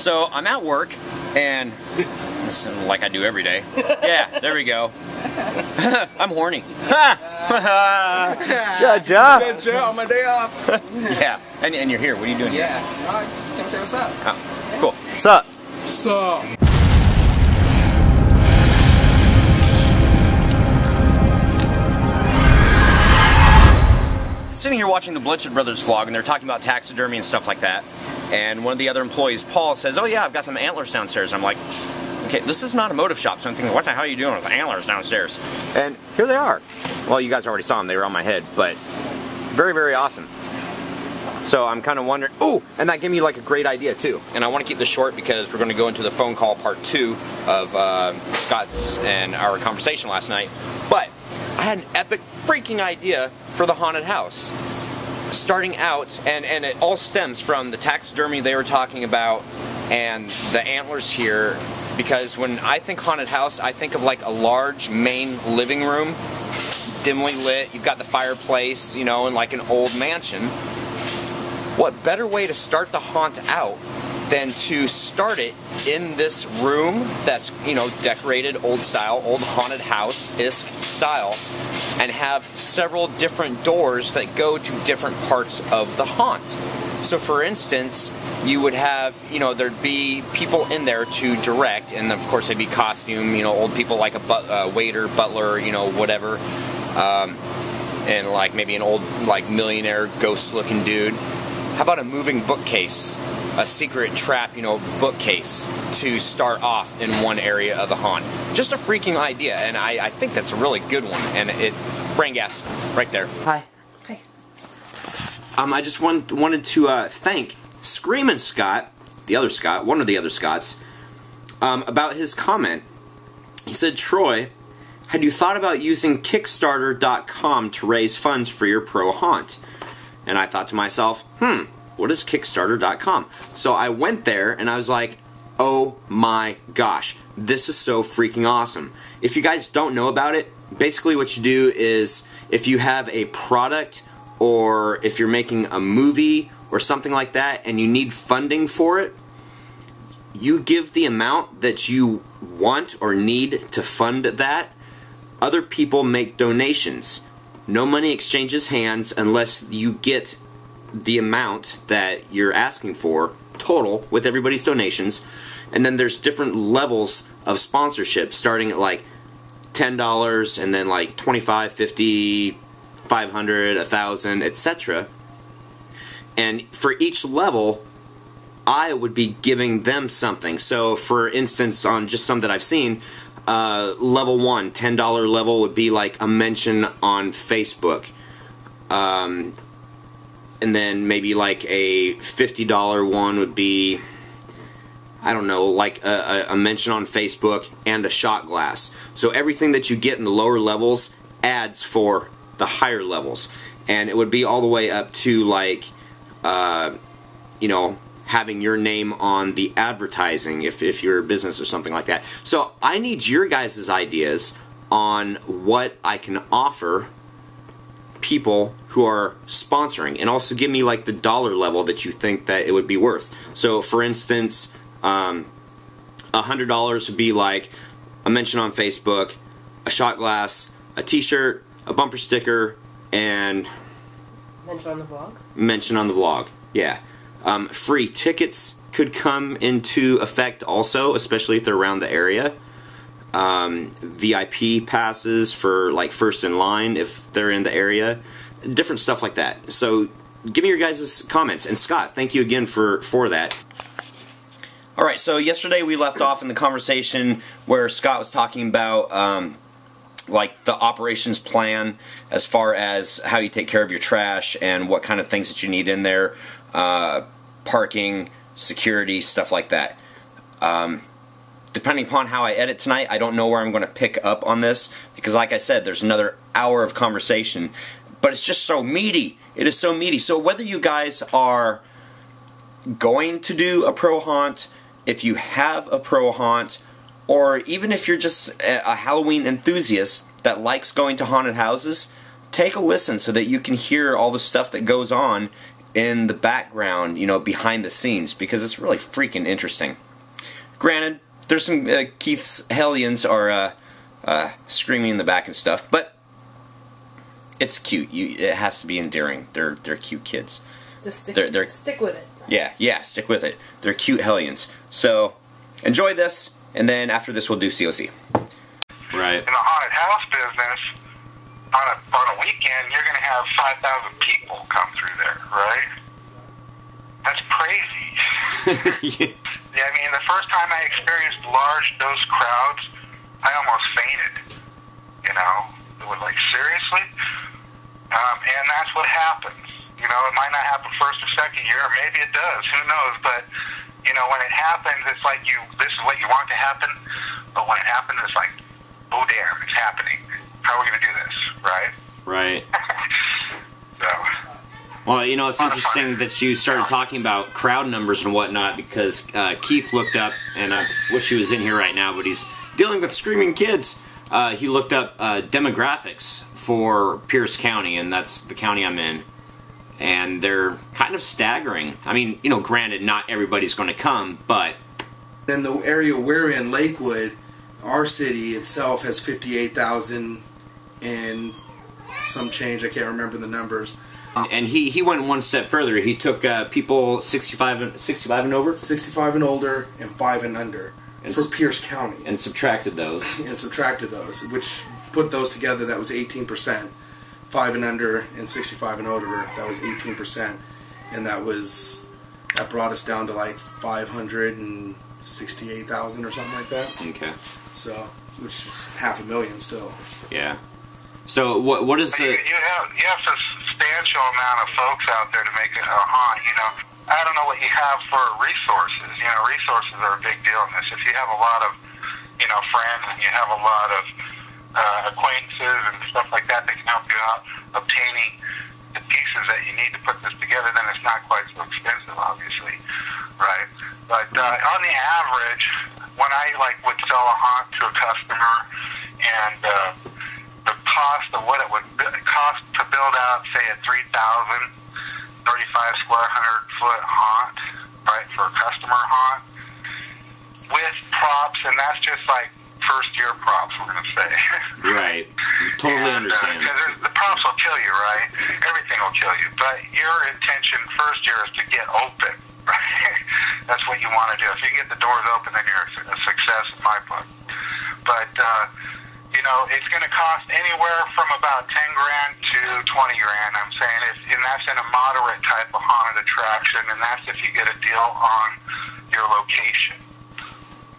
So I'm at work, and like I do every day. Yeah, there we go. I'm horny. Ja on my day off. Yeah, and you're here. What are you doing here? Yeah, I just gonna say what's up. Oh, cool. What's up? So. Sitting here watching the Bloodshed Brothers vlog, and they're talking about taxidermy and stuff like that. And one of the other employees, Paul, says, "Oh yeah, I've got some antlers downstairs." I'm like, okay, this is not a motive shop, so I'm thinking, what the hell are you doing with antlers downstairs? And here they are. Well, you guys already saw them, they were on my head, but very, very awesome. So I'm kind of wondering, ooh, and that gave me like a great idea too. And I want to keep this short because we're going to go into the phone call part 2 of Scott's and our conversation last night. But I had an epic freaking idea for the haunted house. Starting out, and it all stems from the taxidermy they were talking about and the antlers here, because when I think haunted house, I think of like a large main living room, dimly lit, you've got the fireplace, you know, and like an old mansion. What better way to start the haunt out than to start it in this room that's, you know, decorated old style, old haunted house-esque style, and have several different doors that go to different parts of the haunt. So for instance, you would have, you know, there'd be people in there to direct, and of course they'd be costume, you know, old people like a waiter, butler, you know, whatever, and like maybe an old like millionaire ghost looking dude. How about a moving bookcase? A secret trap, you know, bookcase to start off in one area of the haunt. Just a freaking idea, and I think that's a really good one, and it, brain gas, right there. Hi. Hi. I just wanted to thank Screamin' Scott, the other Scott, one of the other Scotts, about his comment. He said, "Troy, had you thought about using Kickstarter.com to raise funds for your pro haunt?" And I thought to myself, what is Kickstarter.com? So I went there and I was like, oh my gosh, this is so freaking awesome. If you guys don't know about it, basically what you do is if you have a product or if you're making a movie or something like that and you need funding for it, you give the amount that you want or need to fund that. Other people make donations. No money exchanges hands unless you get the amount that you're asking for total with everybody's donations. And then there's different levels of sponsorship starting at like $10 and then like $25, $50, $500, $1,000, etc. And for each level I would be giving them something. So for instance, on just some that I've seen, level 1, $10 level would be like a mention on Facebook. And then maybe like a $50 one would be, I don't know, like a mention on Facebook and a shot glass. So everything that you get in the lower levels adds for the higher levels. And it would be all the way up to like, you know, having your name on the advertising if you're a business or something like that. So I need your guys' ideas on what I can offer people who are sponsoring, and also give me like the dollar level that you think that it would be worth. So for instance, $100 would be like a mention on Facebook, a shot glass, a t-shirt, a bumper sticker, and mention on the vlog. Mention on the vlog, yeah. Free tickets could come into effect also, especially if they're around the area. VIP passes for like first in line if they're in the area. Different stuff like that. So give me your guys' comments. And Scott, thank you again for that. Alright, so yesterday we left off in the conversation where Scott was talking about like the operations plan as far as how you take care of your trash and what kind of things that you need in there. Parking, security, stuff like that. Depending upon how I edit tonight, I don't know where I'm going to pick up on this, because like I said, there's another hour of conversation, but it's just so meaty. It is so meaty. So whether you guys are going to do a pro haunt, if you have a pro haunt, or even if you're just a Halloween enthusiast that likes going to haunted houses, take a listen so that you can hear all the stuff that goes on in the background, you know, behind the scenes, because it's really freaking interesting. Granted, there's some Keith's hellions are screaming in the back and stuff, but it's cute. It has to be endearing. They're cute kids. Just stick with it. Yeah, stick with it. They're cute hellions. So enjoy this, and then after this we'll do COC. Right. In the haunted house business, on a weekend, you're going to have 5,000 people come through there, right? That's crazy. Yeah, I mean, the first time I experienced large dose crowds, I almost fainted. You know, it was like, seriously? And that's what happens. You know, it might not happen first or second year, or maybe it does. Who knows? But, you know, when it happens, it's like this is what you want to happen. But when it happens, it's like, oh, damn, it's happening. How are we going to do this, right? Right. So. Well, you know, it's interesting that you started talking about crowd numbers and whatnot, because Keith looked up, and I wish he was in here right now, but he's dealing with screaming kids. He looked up demographics for Pierce County, and that's the county I'm in. And they're kind of staggering. I mean, you know, granted, not everybody's going to come, but... In the area we're in, Lakewood, our city itself has 58,000 and some change. I can't remember the numbers. And he went one step further. He took people 65 and over? 65 and older and 5 and under for Pierce County. And subtracted those. Which put those together, that was 18%. 5 and under and 65 and older, that was 18%. And that brought us down to like 568,000 or something like that. Okay. So, which is 500,000 still. Yeah. So what is the... You have a substantial amount of folks out there to make it a haunt, you know. I don't know what you have for resources. You know, resources are a big deal in this. If you have a lot of, you know, friends and you have a lot of acquaintances and stuff like that can help you out obtaining the pieces that you need to put this together, then it's not quite so expensive, obviously, right? But on the average, when I would sell a haunt to a customer, and the cost of what it would cost to build out, say, a 3,035 square foot haunt, right, for a customer haunt, with props, and that's just like first-year props, we're going to say. Right. Totally understand. Because the props will kill you, right? Everything will kill you. But your intention first year is to get open, right? That's what you want to do. If you get the doors open, then you're a success in my book. But, you know, it's going to cost anywhere from about 10 grand to 20 grand, I'm saying. And that's in a moderate type of haunted attraction, and that's if you get a deal on your location.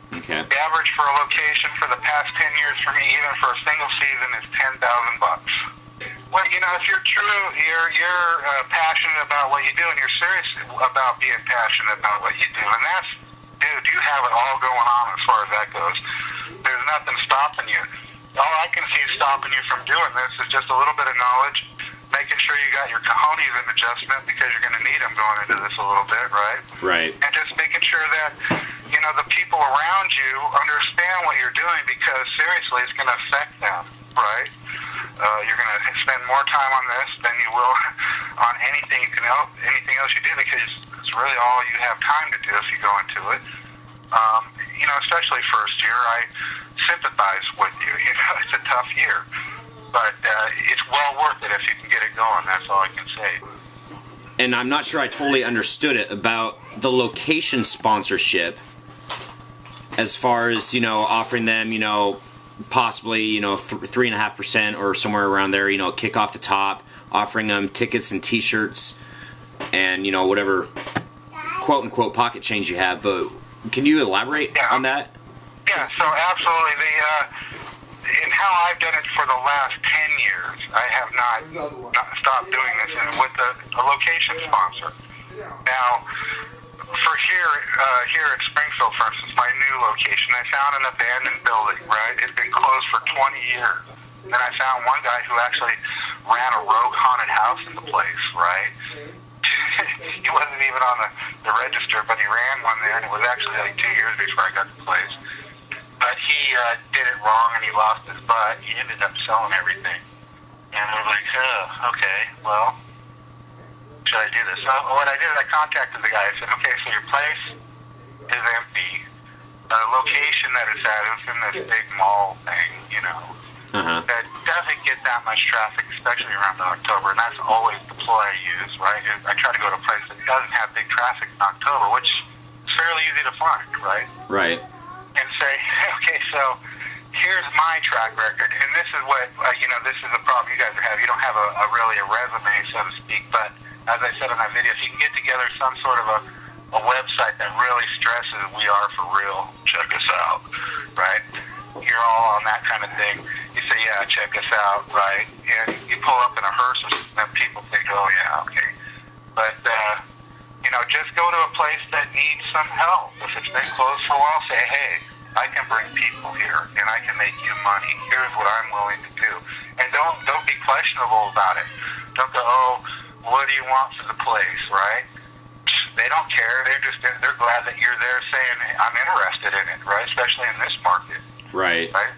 Okay. The average for a location for the past 10 years for me, even for a single season, is $10,000. Well, you know, if you're passionate about what you do, and you're serious about being passionate about what you do, and that's, dude, you have it all going on as far as that goes. There's nothing stopping you. All I can see stopping you from doing this is just a little bit of knowledge, making sure you got your cojones in adjustment, because you're going to need them going into this a little bit, right? Right. And just making sure that, you know, the people around you understand what you're doing, because seriously, it's going to affect them, right? You're going to spend more time on this than you will on anything else you do, because it's really all you have time to do if you go into it. You know, especially first year, I sympathize with you. You know, it's a tough year, but it's well worth it if you can get it going. That's all I can say. And I'm not sure I totally understood it about the location sponsorship, as far as, you know, offering them, you know, possibly, you know, 3.5% or somewhere around there, you know, kick off the top, offering them tickets and T-shirts, and, you know, whatever quote unquote pocket change you have. But can you elaborate on that? Yeah, so absolutely. And how I've done it for the last 10 years, I have not stopped doing this, is with a location sponsor. Now, for here at Springfield, for instance, my new location, I found an abandoned building, right? It's been closed for 20 years. Then I found one guy who actually ran a rogue haunted house in the place, right? He wasn't even on the register, but he ran one there, and it was actually like 2 years before I got the place. But he did it wrong, and he lost his butt. He ended up selling everything. And I was like, oh, okay, well, should I do this? So what I did is I contacted the guy. I said, okay, so your place is empty. The location that it's at is in this big mall thing, you know, that doesn't get that much traffic, especially around October, and that's always the ploy I use, right? I try to go to a place that doesn't have big traffic in October, which is fairly easy to find, right? Right. And say, okay, so here's my track record, and this is what, you know, this is the problem you guys are having. You don't have really a resume, so to speak, but as I said in my video, if you can get together some sort of a website that really stresses we are for real, check us out, right? You're all on that kind of thing. You say, yeah, check us out, right? And you pull up in a hearse and people think, oh, yeah, okay. But, you know, just go to a place that needs some help. If it's been closed for a while, say, hey, I can bring people here and I can make you money. Here's what I'm willing to do. And don't be questionable about it. Don't go, oh, what do you want for the place, right? They don't care. They're glad that you're there saying, I'm interested in it, right? Especially in this market. Right. Right?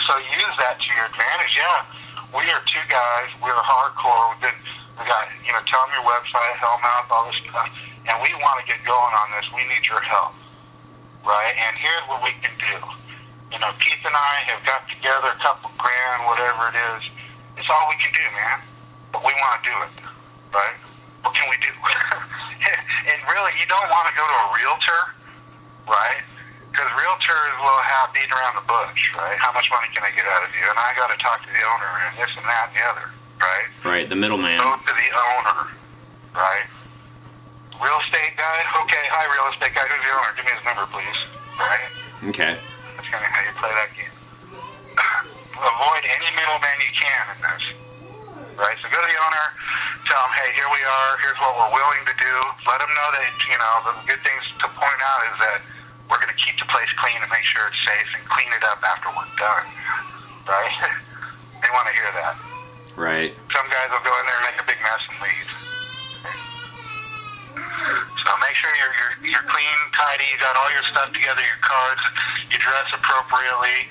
So use that to your advantage. Yeah, we are two guys. We're hardcore. We got, you know, tell them your website, Hellmouth, all this stuff. And we want to get going on this. We need your help. Right? And here's what we can do. You know, Keith and I have got together a couple grand, whatever it is. It's all we can do, man. But we want to do it. Right? What can we do? And really, you don't want to go to a realtor, right? Because realtors will have beating around the bush, right? How much money can I get out of you? And I got to talk to the owner and this and that and the other, right? Right, the middleman. Go to the owner, right? Real estate guy? Okay, hi, real estate guy. Who's the owner? Give me his number, please. Right? Okay. That's kind of how you play that game. Avoid any middleman you can in this. Right? So go to the owner, tell them, hey, here we are, here's what we're willing to do. Let them know that, you know, the good things to point out is that we're going to keep the place clean and make sure it's safe and clean it up after we're done. Right? They want to hear that. Right. Some guys will go in there and make a big mess and leave. So make sure you're clean, tidy, you got all your stuff together, your cards, you dress appropriately,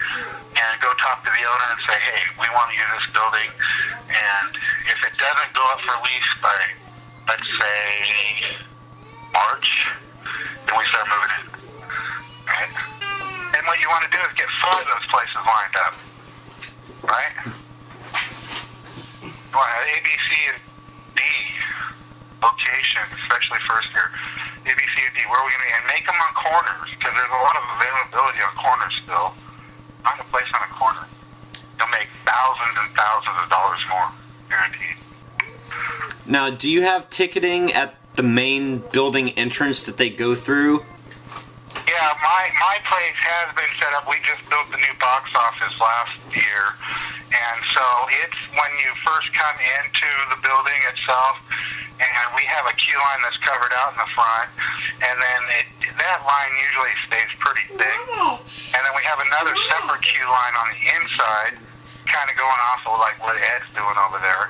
and go talk to the owner and say, hey, we want to use this building, and if it doesn't go up for lease by, let's say, March, then we start moving in. Right? And what you want to do is get 5 of those places lined up. Right? You want to have A, B, C, and D location, especially first year. A, B, C, and D, where are we going to be? And make them on corners, because there's a lot of availability on corners still. Find a place on a corner. You'll make thousands and thousands of dollars more, guaranteed. Now, do you have ticketing at the main building entrance that they go through? Yeah, my place has been set up. We just built the new box office last year, and so it's when you first come into the building itself, and we have a queue line that's covered out in the front, and then that line usually stays pretty thick, and then we have another separate queue line on the inside, kind of going off of like what Ed's doing over there.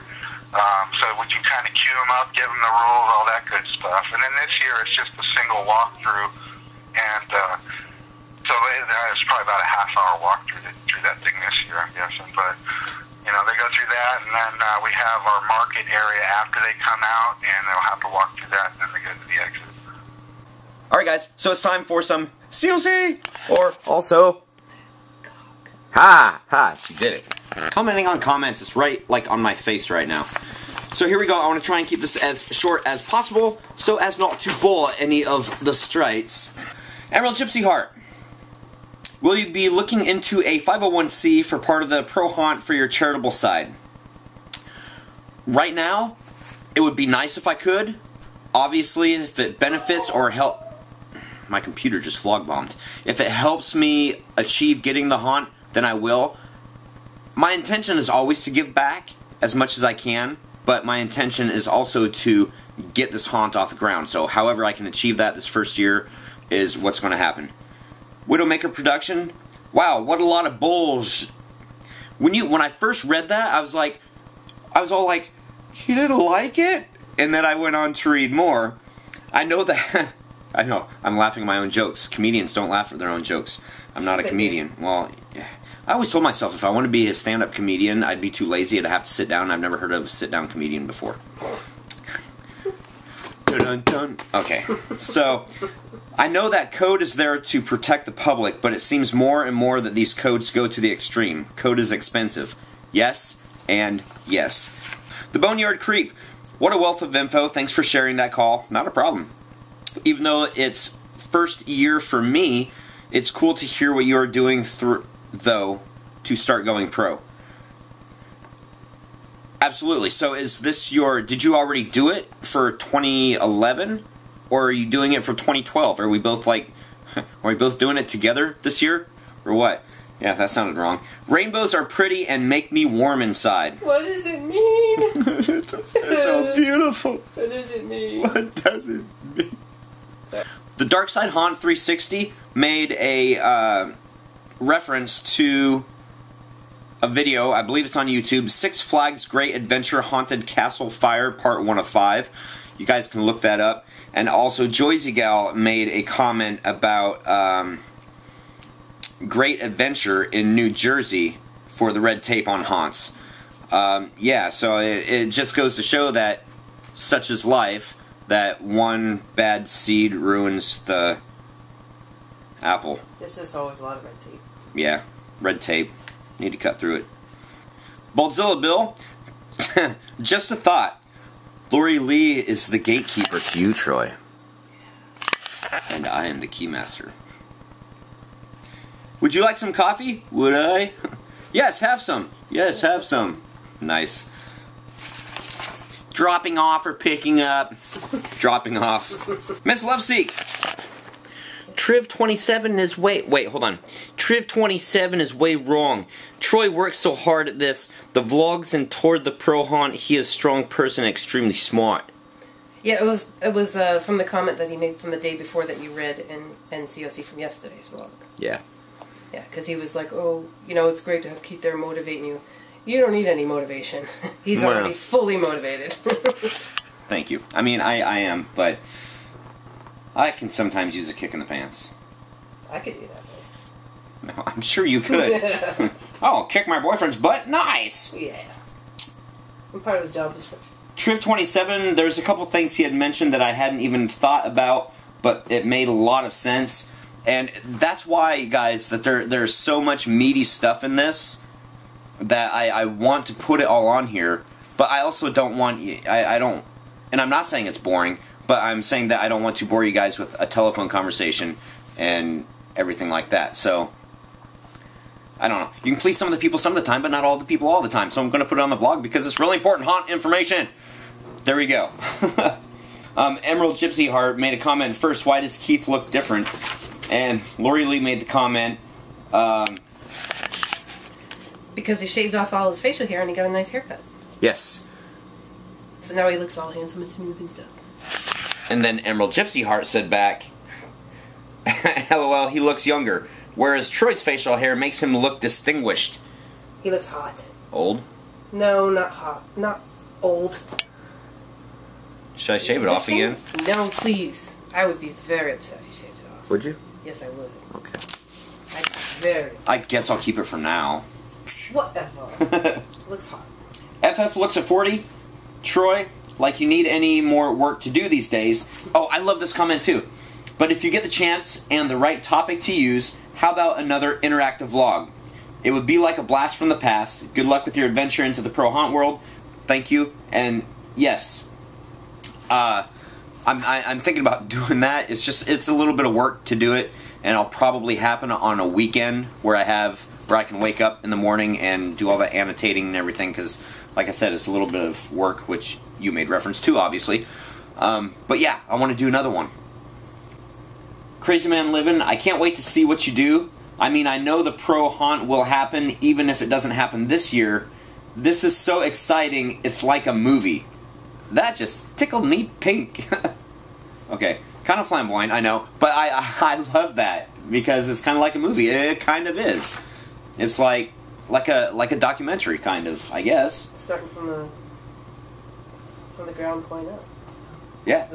So we can kind of queue them up, give them the rules, all that good stuff, and then this year it's just a single walkthrough. And so it's probably about a half-hour walk through that thing this year, I'm guessing. But, you know, they go through that, and then we have our market area after they come out, and they'll have to walk through that, and then they go to the exit. Alright guys, so it's time for some CLC, or also... Ha! She did it. Commenting on comments is right, like, on my face right now. So here we go. I want to try and keep this as short as possible, so as not to bore any of the strights. Emerald Gypsy Heart. Will you be looking into a 501c for part of the Pro Haunt for your charitable side? Right now, it would be nice if I could. Obviously, if it benefits or help... My computer just flog bombed. If it helps me achieve getting the haunt, then I will. My intention is always to give back as much as I can, but my intention is also to get this haunt off the ground. So however I can achieve that this first year is what's going to happen. Widowmaker production. Wow, what a lot of bulls. When I first read that, I was all like, he didn't like it? And then I went on to read more. I know that I know, I'm laughing at my own jokes. Comedians don't laugh at their own jokes. I'm not a comedian. Well, I always told myself if I want to be a stand-up comedian, I'd be too lazy to have to sit down. I've never heard of a sit-down comedian before. Dun, dun, dun. Okay, so I know that code is there to protect the public, but it seems more and more that these codes go to the extreme. Code is expensive. Yes, and yes. The Boneyard Creep. What a wealth of info. Thanks for sharing that call. Not a problem. Even though it's first year for me, it's cool to hear what you're doing though to start going pro. Absolutely. So is this did you already do it for 2011? Or are you doing it for 2012? Are we both doing it together this year? Or what? Yeah, that sounded wrong. Rainbows are pretty and make me warm inside. What does it mean? They're so beautiful. What does it mean? What does it mean? The Dark Side Haunt 360 made a reference to a video, I believe it's on YouTube, Six Flags Great Adventure Haunted Castle Fire, Part 1 of 5. You guys can look that up. And also, Joyzy Gal made a comment about Great Adventure in New Jersey for the red tape on haunts. Yeah, so it just goes to show that such is life, that one bad seed ruins the apple. It's just always a lot of red tape. Yeah, red tape. Need to cut through it. Boldzilla Bill, just a thought. Lori Lee is the gatekeeper to you, Troy. And I am the keymaster. Would you like some coffee? Would I? Yes, have some. Yes, have some. Nice. Dropping off or picking up. Dropping off. Miss Loveseek. Triv 27 is wait, hold on. Triv 27 is way wrong. Troy works so hard at this. The vlogs and toward the pro haunt, he is a strong person and extremely smart. Yeah, it was from the comment that he made from the day before that you read in NCOC from yesterday's vlog. Yeah. Yeah, because he was like, oh, you know, it's great to have Keith there motivating you. You don't need any motivation. He's already fully motivated. Thank you. I mean, I am, but I can sometimes use a kick in the pants. I could do that. No, I'm sure you could. Oh, kick my boyfriend's butt? Nice! Yeah. I'm part of the job description. Triv 27, there's a couple things he had mentioned that I hadn't even thought about, but it made a lot of sense. And that's why, guys, that there's so much meaty stuff in this that I want to put it all on here, but I also don't want, I don't, and I'm not saying it's boring, but I'm saying that I don't want to bore you guys with a telephone conversation and everything like that. So, I don't know. You can please some of the people some of the time, but not all the people all the time. So I'm going to put it on the vlog because it's really important haunt information. There we go. Emerald Gypsy Heart made a comment first, why does Keith look different? And Lori Lee made the comment, because he shaved off all his facial hair and he got a nice haircut. Yes. So now he looks all handsome and smooth and stuff. And then Emerald Gypsy Heart said back, LOL, he looks younger. Whereas Troy's facial hair makes him look distinguished. He looks hot. Old? No, not hot. Not old. Should I shave it off again? No, please. I would be very upset if you shaved it off. Would you? Yes, I would. Okay. I'd be very... I guess I'll keep it for now. Whatever. Looks hot. FF looks at 40. Troy, like you need any more work to do these days. Oh, I love this comment too. But if you get the chance and the right topic to use, how about another interactive vlog? It would be like a blast from the past. Good luck with your adventure into the pro haunt world. Thank you. And yes, I'm thinking about doing that. It's a little bit of work to do it, and it'll probably happen on a weekend where I can wake up in the morning and do all the annotating and everything. Because, like I said, it's a little bit of work, which you made reference to, obviously. But yeah, I want to do another one. Crazy Man Living, I can't wait to see what you do. I mean, I know the pro haunt will happen even if it doesn't happen this year. This is so exciting, it's like a movie. That just tickled me pink. Okay, kind of flamboyant, I know, but I love that because it's kind of like a movie. It kind of is. It's like a documentary, kind of, I guess. Starting from the ground point up. Yeah.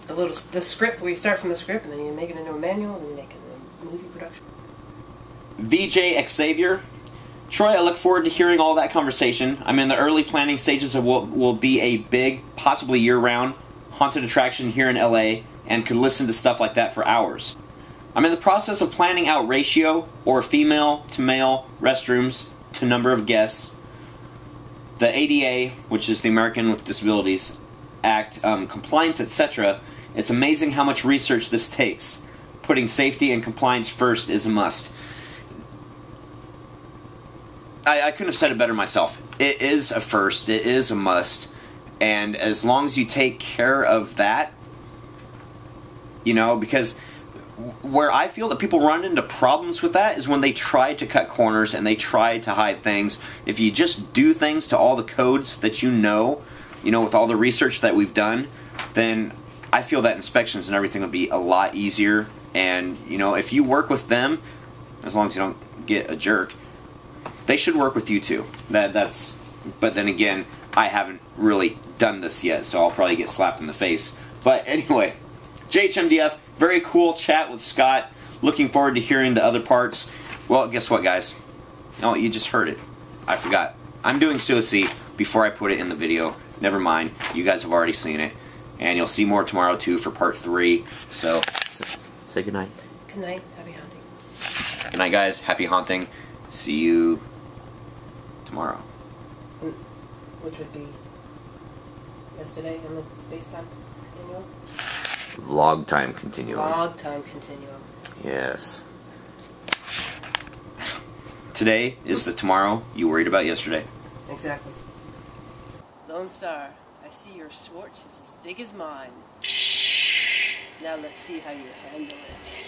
The script, where you start from the script and then you make it into a manual and then you make it into a movie production. VJ Xavier. Troy, I look forward to hearing all that conversation. I'm in the early planning stages of what will be a big, possibly year-round haunted attraction here in LA and could listen to stuff like that for hours. I'm in the process of planning out ratio, or female to male restrooms to number of guests. The ADA, which is the American with Disabilities Act, compliance, etc. It's amazing how much research this takes. Putting safety and compliance first is a must. I couldn't have said it better myself. It is a first, it is a must, and as long as you take care of that, you know, because where I feel that people run into problems with that is when they try to cut corners and they try to hide things. If you just do things to all the codes that you know, with all the research that we've done, then I feel that inspections and everything would be a lot easier. And, if you work with them, as long as you don't get a jerk, they should work with you too. But then again, I haven't really done this yet, so I'll probably get slapped in the face. But anyway, JHMDF, very cool chat with Scott. Looking forward to hearing the other parts. Well, guess what, guys? Oh, you just heard it. I forgot. I'm doing Suicide before I put it in the video. Never mind. You guys have already seen it. And you'll see more tomorrow, too, for part 3. So, say goodnight. Good night. Happy hunting. Good night, guys. Happy haunting. See you tomorrow. Which would be yesterday on the space-time continuum? Vlog time continuum. Vlog time continuum. Yes. Today is the tomorrow you worried about yesterday. Exactly. Lone Star, I see your Schwartz is as big as mine. Now let's see how you handle it.